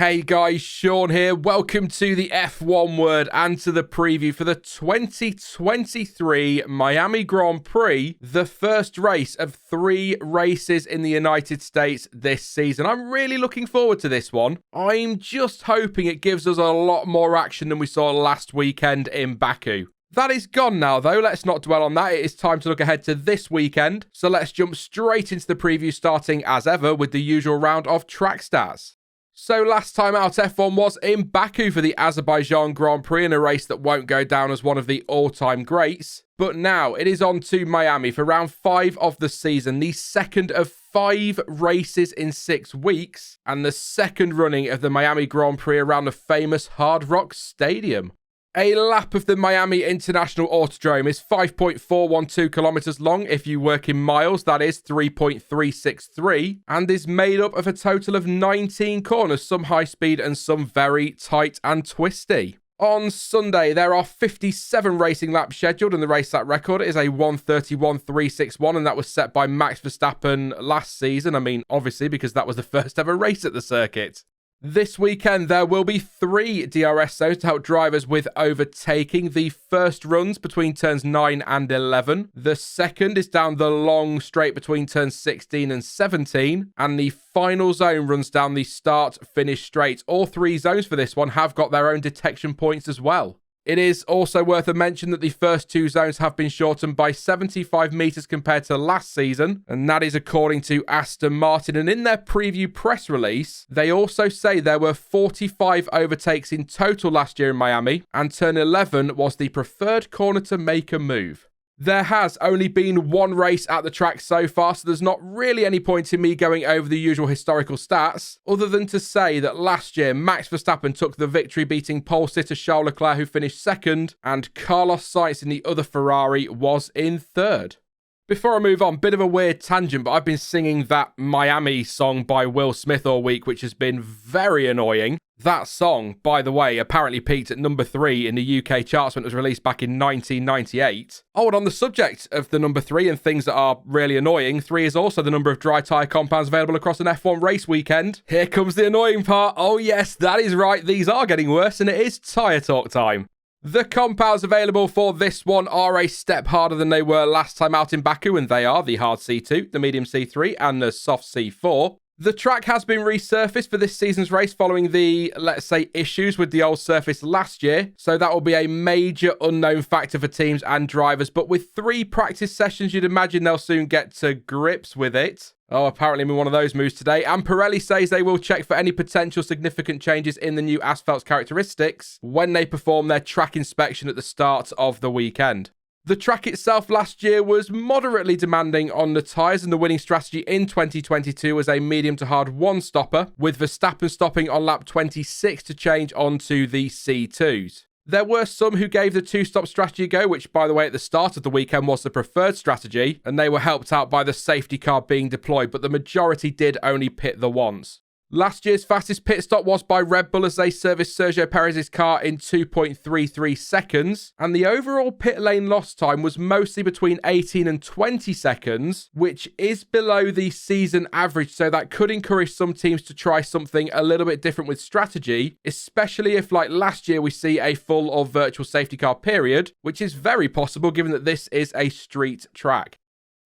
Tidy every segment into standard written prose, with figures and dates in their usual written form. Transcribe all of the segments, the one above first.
Hey guys, Sean here. Welcome to the F1 Word and to the preview for the 2023 Miami Grand Prix, the first race of 3 races in the United States this season. I'm really looking forward to this one. I'm just hoping it gives us a lot more action than we saw last weekend in Baku. That is gone now, though. Let's not dwell on that. It is time to look ahead to this weekend. So let's jump straight into the preview, starting as ever with the usual round of track stats. So last time out, F1 was in Baku for the Azerbaijan Grand Prix in a race that won't go down as one of the all-time greats. But now it is on to Miami for round 5 of the season, the second of 5 races in 6 weeks, and the second running of the Miami Grand Prix around the famous Hard Rock Stadium. A lap of the Miami International Autodrome is 5.412 kilometers long. If you work in miles, that is 3.363, and is made up of a total of 19 corners, some high speed and some very tight and twisty. On Sunday, there are 57 racing laps scheduled, and the race lap record is a 1:31.361, and that was set by Max Verstappen last season. I mean, obviously, because that was the first ever race at the circuit. This weekend, there will be 3 DRS zones to help drivers with overtaking. The first runs between turns 9 and 11. The second is down the long straight between turns 16 and 17. And the final zone runs down the start-finish straight. All 3 zones for this one have got their own detection points as well. It is also worth a mention that the first 2 zones have been shortened by 75 metres compared to last season, and that is according to Aston Martin. And in their preview press release, they also say there were 45 overtakes in total last year in Miami, and turn 11 was the preferred corner to make a move. There has only been 1 race at the track so far, so there's not really any point in me going over the usual historical stats, other than to say that last year Max Verstappen took the victory, beating pole sitter Charles Leclerc, who finished second, and Carlos Sainz in the other Ferrari was in third. Before I move on, bit of a weird tangent, but I've been singing that Miami song by Will Smith all week, which has been very annoying. That song, by the way, apparently peaked at number 3 in the UK charts when it was released back in 1998. Oh, and on the subject of the number 3 and things that are really annoying, 3 is also the number of dry tyre compounds available across an F1 race weekend. Here comes the annoying part. Oh yes, that is right, these are getting worse, and it is Tyre Talk time. The compounds available for this one are a step harder than they were last time out in Baku, and they are the hard C2, the medium C3, and the soft C4. The track has been resurfaced for this season's race following the, let's say, issues with the old surface last year, so that will be a major unknown factor for teams and drivers, but with 3 practice sessions, you'd imagine they'll soon get to grips with it. Oh, apparently I'm in one of those moods today. And Pirelli says they will check for any potential significant changes in the new asphalt's characteristics when they perform their track inspection at the start of the weekend. The track itself last year was moderately demanding on the tyres, and the winning strategy in 2022 was a medium to hard one-stopper, with Verstappen stopping on lap 26 to change onto the C2s. There were some who gave the 2-stop strategy a go, which, by the way, at the start of the weekend was the preferred strategy, and they were helped out by the safety car being deployed, but the majority did only pit the once. Last year's fastest pit stop was by Red Bull as they serviced Sergio Perez's car in 2.33 seconds, and the overall pit lane loss time was mostly between 18 and 20 seconds, which is below the season average, so that could encourage some teams to try something a little bit different with strategy, especially if, like last year, we see a full or virtual safety car period, which is very possible given that this is a street track.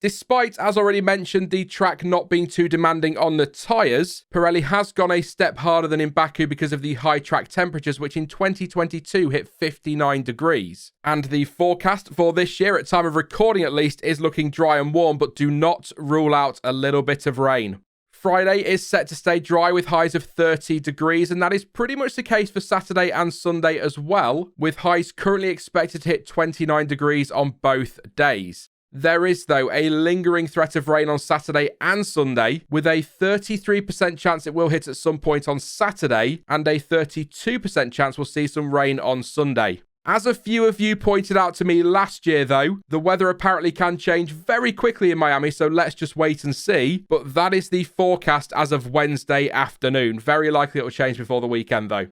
Despite, as already mentioned, the track not being too demanding on the tyres, Pirelli has gone a step harder than in Baku because of the high track temperatures, which in 2022 hit 59 degrees. And the forecast for this year, at time of recording at least, is looking dry and warm, but do not rule out a little bit of rain. Friday is set to stay dry with highs of 30 degrees, and that is pretty much the case for Saturday and Sunday as well, with highs currently expected to hit 29 degrees on both days. There is, though, a lingering threat of rain on Saturday and Sunday, with a 33% chance it will hit at some point on Saturday, and a 32% chance we'll see some rain on Sunday. As a few of you pointed out to me last year, though, the weather apparently can change very quickly in Miami, so let's just wait and see. But that is the forecast as of Wednesday afternoon. Very likely it will change before the weekend, though.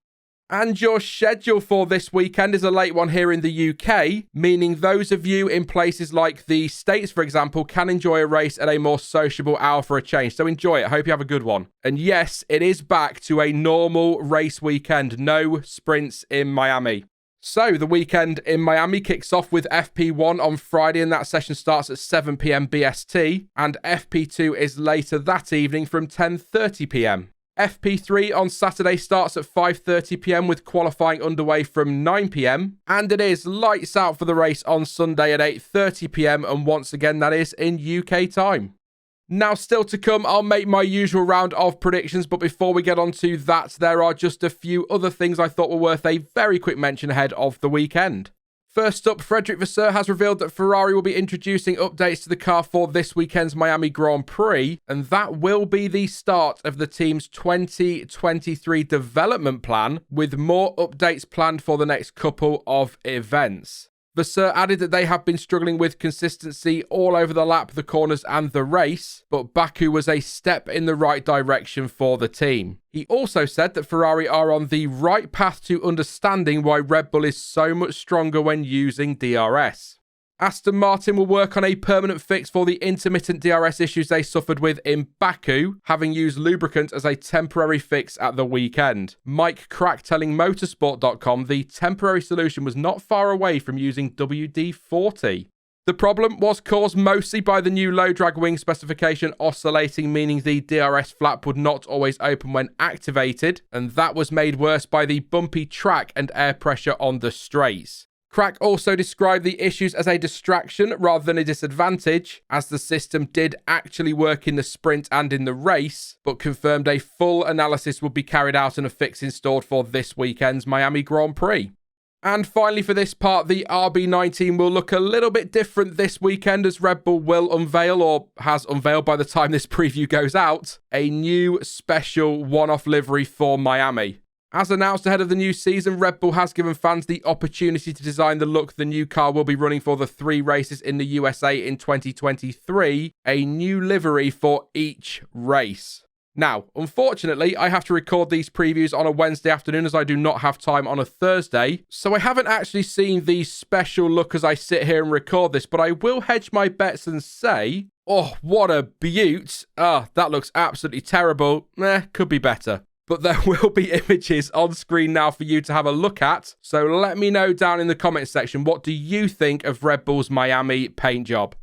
And your schedule for this weekend is a late one here in the UK, meaning those of you in places like the States, for example, can enjoy a race at a more sociable hour for a change. So enjoy it. I hope you have a good one. And yes, it is back to a normal race weekend. No sprints in Miami. So the weekend in Miami kicks off with FP1 on Friday, and that session starts at 7 p.m. BST, and FP2 is later that evening from 10:30 p.m. FP3 on Saturday starts at 5:30 p.m. with qualifying underway from 9 p.m. and it is lights out for the race on Sunday at 8:30 p.m. and once again that is in UK time. Now still to come, I'll make my usual round of predictions, but before we get on to that, there are just a few other things I thought were worth a very quick mention ahead of the weekend. First up, Frederic Vasseur has revealed that Ferrari will be introducing updates to the car for this weekend's Miami Grand Prix, and that will be the start of the team's 2023 development plan, with more updates planned for the next couple of events. Vasseur added that they have been struggling with consistency all over the lap, the corners and the race, but Baku was a step in the right direction for the team. He also said that Ferrari are on the right path to understanding why Red Bull is so much stronger when using DRS. Aston Martin will work on a permanent fix for the intermittent DRS issues they suffered with in Baku, having used lubricant as a temporary fix at the weekend. Mike Crack telling motorsport.com the temporary solution was not far away from using WD-40. The problem was caused mostly by the new low drag wing specification oscillating, meaning the DRS flap would not always open when activated, and that was made worse by the bumpy track and air pressure on the straights. Crack also described the issues as a distraction rather than a disadvantage, as the system did actually work in the sprint and in the race, but confirmed a full analysis would be carried out and a fix installed for this weekend's Miami Grand Prix. And finally for this part, the RB19 will look a little bit different this weekend as Red Bull will unveil, or has unveiled by the time this preview goes out, a new special one-off livery for Miami. As announced ahead of the new season, Red Bull has given fans the opportunity to design the look the new car will be running for the 3 races in the USA in 2023, a new livery for each race. Now, unfortunately, I have to record these previews on a Wednesday afternoon as I do not have time on a Thursday, so I haven't actually seen the special look as I sit here and record this, but I will hedge my bets and say, oh, what a beaut. That looks absolutely terrible. Could be better. But there will be images on screen now for you to have a look at. So let me know down in the comments section, what do you think of Red Bull's Miami paint job?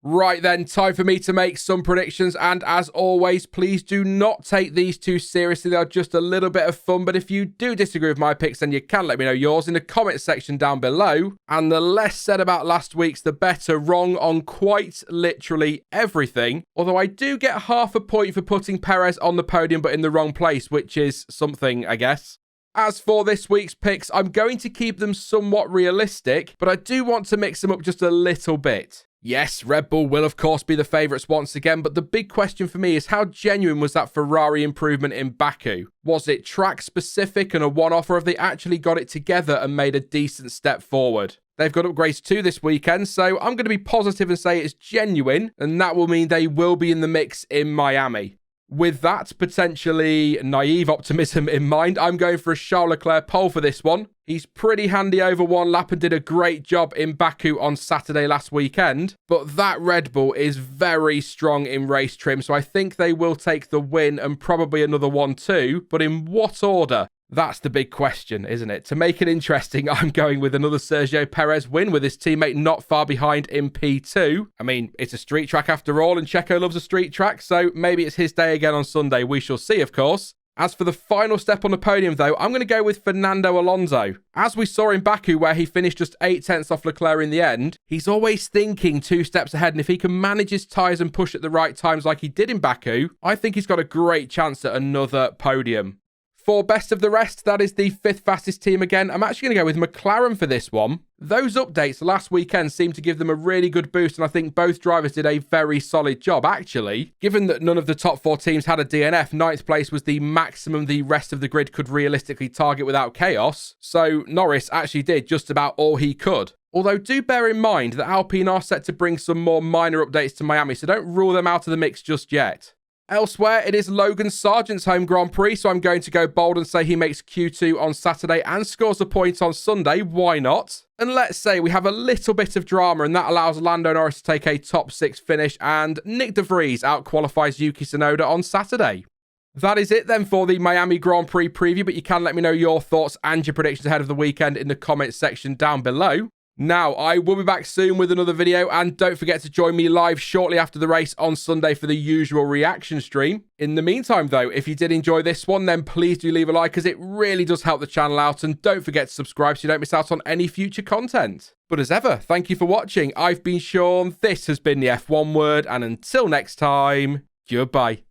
Right then, time for me to make some predictions, and as always, please do not take these too seriously. They're just a little bit of fun, but if you do disagree with my picks, then you can let me know yours in the comment section down below. And the less said about last week's, the better. Wrong on quite literally everything, although I do get half a point for putting Perez on the podium, but in the wrong place, which is something, I guess. As for this week's picks, I'm going to keep them somewhat realistic, but I do want to mix them up just a little bit. Yes, Red Bull will of course be the favourites once again, but the big question for me is how genuine was that Ferrari improvement in Baku? Was it track specific and a one-off, or have they actually got it together and made a decent step forward? They've got upgrades too this weekend, so I'm going to be positive and say it's genuine, and that will mean they will be in the mix in Miami. With that potentially naive optimism in mind, I'm going for a Charles Leclerc pole for this one. He's pretty handy over one lap and did a great job in Baku on Saturday last weekend. But that Red Bull is very strong in race trim, so I think they will take the win and probably another one too. But in what order? That's the big question, isn't it? To make it interesting, I'm going with another Sergio Perez win with his teammate not far behind in P2. I mean, it's a street track after all, and Checo loves a street track, so maybe it's his day again on Sunday. We shall see, of course. As for the final step on the podium, though, I'm going to go with Fernando Alonso. As we saw in Baku, where he finished just 8/10 off Leclerc in the end, he's always thinking 2 steps ahead, and if he can manage his tyres and push at the right times like he did in Baku, I think he's got a great chance at another podium. For best of the rest, that is the 5th fastest team again. I'm actually going to go with McLaren for this one. Those updates last weekend seemed to give them a really good boost, and I think both drivers did a very solid job, actually. Given that none of the top 4 teams had a DNF, 9th place was the maximum the rest of the grid could realistically target without chaos, so Norris actually did just about all he could. Although do bear in mind that Alpine are set to bring some more minor updates to Miami, so don't rule them out of the mix just yet. Elsewhere, it is Logan Sargent's home Grand Prix, so I'm going to go bold and say he makes Q2 on Saturday and scores a point on Sunday. Why not? And let's say we have a little bit of drama, and that allows Lando Norris to take a top 6 finish, and Nick De Vries outqualifies Yuki Tsunoda on Saturday. That is it then for the Miami Grand Prix preview, but you can let me know your thoughts and your predictions ahead of the weekend in the comments section down below. Now, I will be back soon with another video, and don't forget to join me live shortly after the race on Sunday for the usual reaction stream. In the meantime, though, if you did enjoy this one, then please do leave a like, as it really does help the channel out, and don't forget to subscribe so you don't miss out on any future content. But as ever, thank you for watching. I've been Sean, this has been the F1 Word, and until next time, goodbye.